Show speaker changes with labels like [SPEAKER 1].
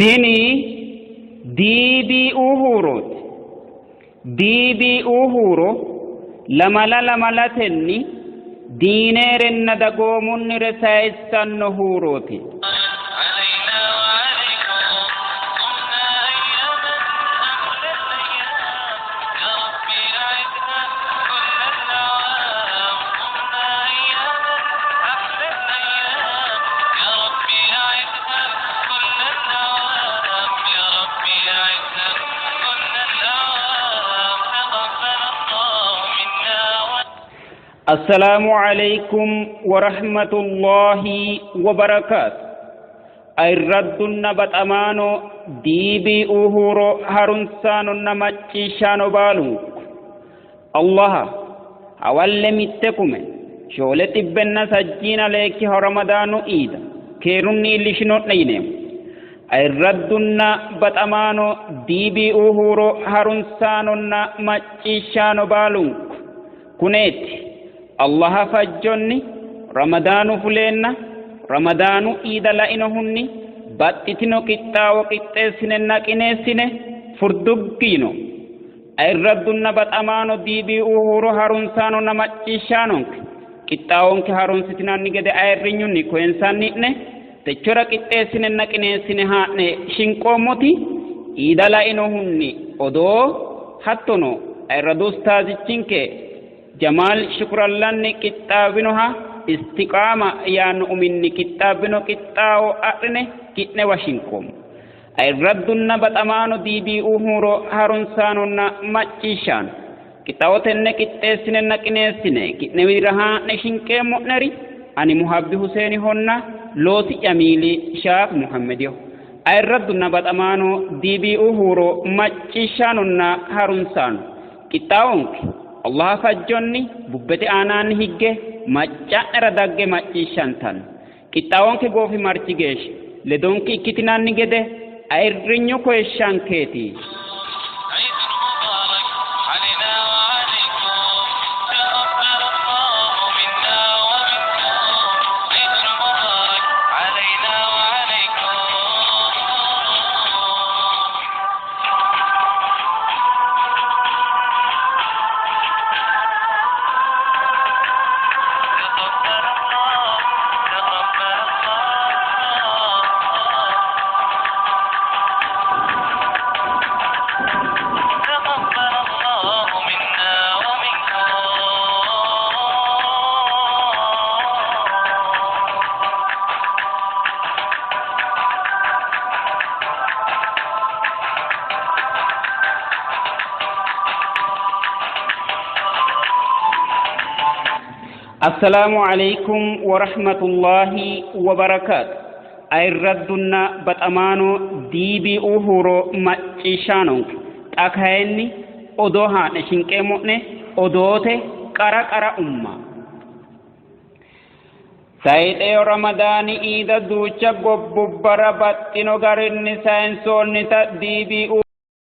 [SPEAKER 1] tini diibii uhurooti. diibii uhuro lamalatenni diineerenna dagoomunnire sayisanno huurooti. السلام عليكم ورحمة الله وبركاته. الرد النبت أمانو ديبي أهورو هرنسان النمتشان بالو الله أول متكم شولت بنا سجين عليك رمضان إيدا كيرني لشنوت نينيم. الرد النبت أمانو ديبي أهورو هرنسان النمتشان بالو كنيت الله فجني رمضان فلنا رمضان إيدا لإنهني باتتنو كتا وكتسن نكنسن فردقينو الرد النبت أمانو ديبي أهورو هرنسانو نمتشانونك كتاونك هرنستنا نجد أيرينيو نكو إنسان نتنه تجرى كتسن نكنسن هاتنه شنكو موتي إيدا لإنهني أدو حتنو الردو استاذي چنكي جمال شكر الله كتابنها استقامة يان أمني كتابنو كتاو أرنه كتنه وشنكم الرد النبت أمانو ديبي أهورو هرنسانونا مچيشان كتاو تنه كتسنه نكنسنه كتنه ويرها نشنكي مؤنري أني محبي حسيني هنا لوسي جميلي شاق محمديو الرد النبت أمانو ديبي أهورو مچيشانونا هرنسان كتاونك الله فجوني ببتي آنان هيجة مچا رداغة مچي شانتان كتاون كي غوفي مرتيجيش لدون كي كتنان نجده ايرينيو كوي شانكيتي. السلام عليكم ورحمة الله وبركاته. الردنا بتأمانو ديبي أهورو مچيشانونك أكهيني أدوها نشنكي مؤنه أدوته كارا أمة سيد رمضان إيدا دوچا ببرا بطنو غرن ساينسون نتا ديبي